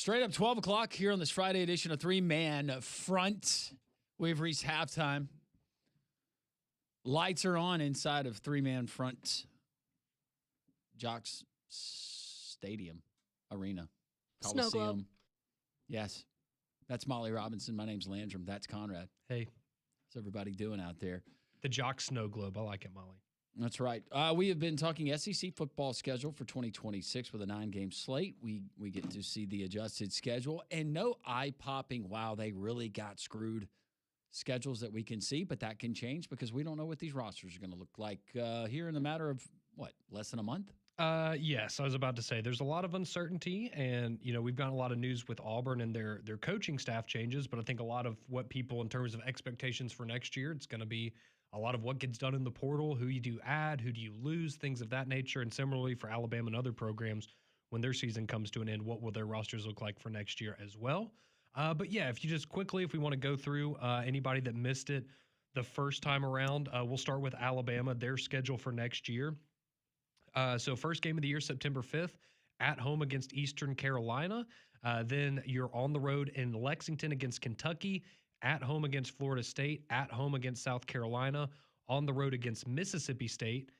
Straight up 12 o'clock here on this Friday edition of Three-Man Front. We've reached halftime. Lights are on inside of Three-Man Front Jocks Stadium Arena. Snow Globe. Yes. That's Molly Robinson. My name's Landrum. That's Conrad. Hey. How's everybody doing out there? The Jock Snow Globe. I like it, Molly. That's right. We have been talking SEC football schedule for 2026 with a 9-game slate. We get to see the adjusted schedule and no eye-popping, wow, they really got screwed schedules that we can see, but that can change because we don't know what these rosters are going to look like here in the matter of, less than a month? Yes, I was about to say there's a lot of uncertainty, and we've got a lot of news with Auburn and their coaching staff changes, but I think a lot of what people in terms of expectations for next year, it's going to be a lot of what gets done in the portal, who you do add, who do you lose, things of that nature. And similarly for Alabama and other programs, when their season comes to an end, what will their rosters look like for next year as well? But yeah, if we want to go through anybody that missed it the first time around, we'll start with Alabama, their schedule for next year. So first game of the year, September 5th, at home against Eastern Carolina. Then you're on the road in Lexington against Kentucky, at home against Florida State, at home against South Carolina, on the road against Mississippi State,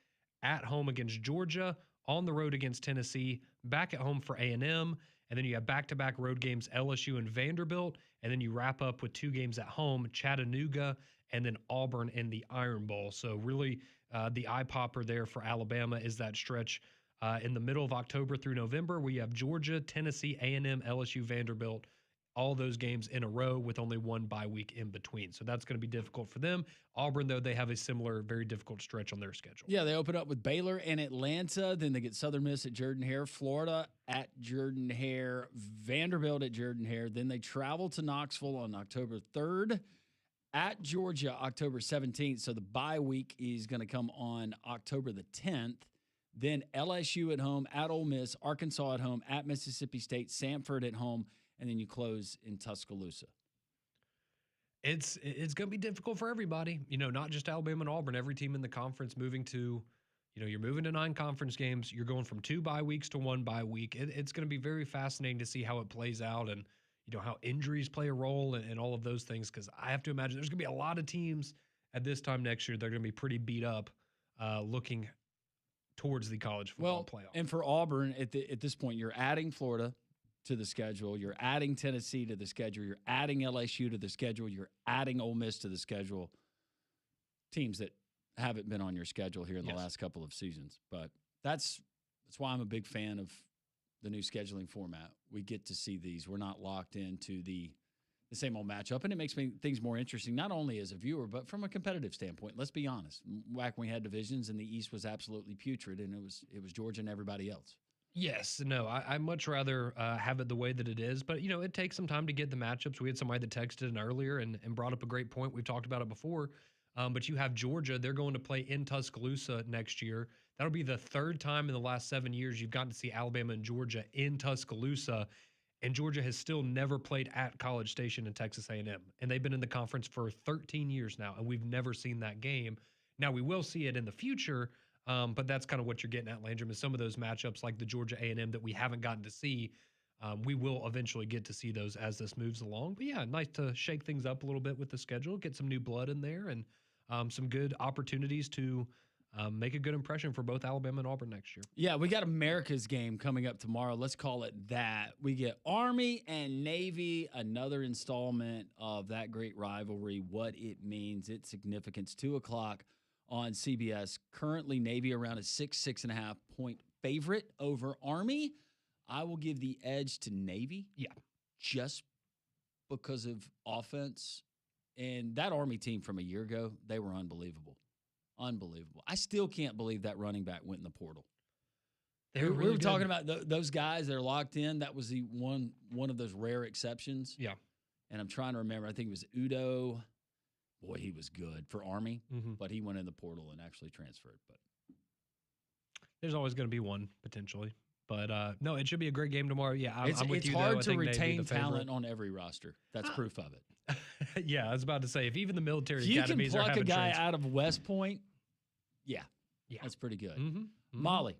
at home against Georgia, on the road against Tennessee, back at home for A&M, and then you have back-to-back road games, LSU and Vanderbilt, and then you wrap up with 2 games at home, Chattanooga, and then Auburn in the Iron Bowl. So really the eye-popper there for Alabama is that stretch in the middle of October through November where you have Georgia, Tennessee, A&M, LSU, Vanderbilt, all those games in a row with only one bye week in between. So that's going to be difficult for them. Auburn, though, they have a similar, very difficult stretch on their schedule. Yeah, they open up with Baylor and Atlanta. Then they get Southern Miss at Jordan-Hare, Florida at Jordan-Hare, Vanderbilt at Jordan-Hare. Then they travel to Knoxville on October 3rd, at Georgia October 17th. So the bye week is going to come on October the 10th. Then LSU at home, at Ole Miss, Arkansas at home, at Mississippi State, Samford at home, and then you close in Tuscaloosa. It's going to be difficult for everybody, not just Alabama and Auburn. Every team in the conference moving to, you're moving to 9 conference games. You're going from 2 bye weeks to 1 bye week. It's going to be very fascinating to see how it plays out and, how injuries play a role and all of those things, because I have to imagine there's going to be a lot of teams at this time next year that are going to be pretty beat up looking towards the college football playoff. And for Auburn, at this point, you're adding Florida to the schedule. You're adding Tennessee to the schedule. You're adding LSU to the schedule. You're adding Ole Miss to the schedule. Teams that haven't been on your schedule here in the last couple of seasons. But that's why I'm a big fan of the new scheduling format. We get to see these. We're not locked into the same old matchup, and it makes things more interesting, not only as a viewer, but from a competitive standpoint. Let's be honest. Back when we had divisions and the East was absolutely putrid, and it was Georgia and everybody else. Yes, no, I much rather have it the way that it is. But, it takes some time to get the matchups. We had somebody that texted in earlier and brought up a great point. We've talked about it before. But you have Georgia. They're going to play in Tuscaloosa next year. That'll be the 3rd time in the last 7 years you've gotten to see Alabama and Georgia in Tuscaloosa. And Georgia has still never played at College Station in Texas A&M. And they've been in the conference for 13 years now, and we've never seen that game. Now, we will see it in the future, but that's kind of what you're getting at, Landrum, is some of those matchups like the Georgia A&M that we haven't gotten to see. We will eventually get to see those as this moves along. But, yeah, nice to shake things up a little bit with the schedule, get some new blood in there, and some good opportunities to make a good impression for both Alabama and Auburn next year. Yeah, we got America's game coming up tomorrow. Let's call it that. We get Army and Navy, another installment of that great rivalry, what it means, its significance, 2 o'clock on CBS. Currently, Navy around a 6.5 point favorite over Army. I will give the edge to Navy. Yeah. Just because of offense. And that Army team from a year ago, they were unbelievable. Unbelievable. I still can't believe that running back went in the portal. We were talking about those guys that are locked in. That was the one of those rare exceptions. Yeah. And I'm trying to remember. I think it was Udo. Boy, he was good for Army, but he went in the portal and actually transferred. But there's always going to be one potentially. But no, it should be a great game tomorrow. Yeah, I'm with it's you. It's hard to retain talent on every roster. That's proof of it. Yeah, I was about to say, if even the military you academies can are pluck having a guy out of West Point, yeah, that's pretty good. Molly,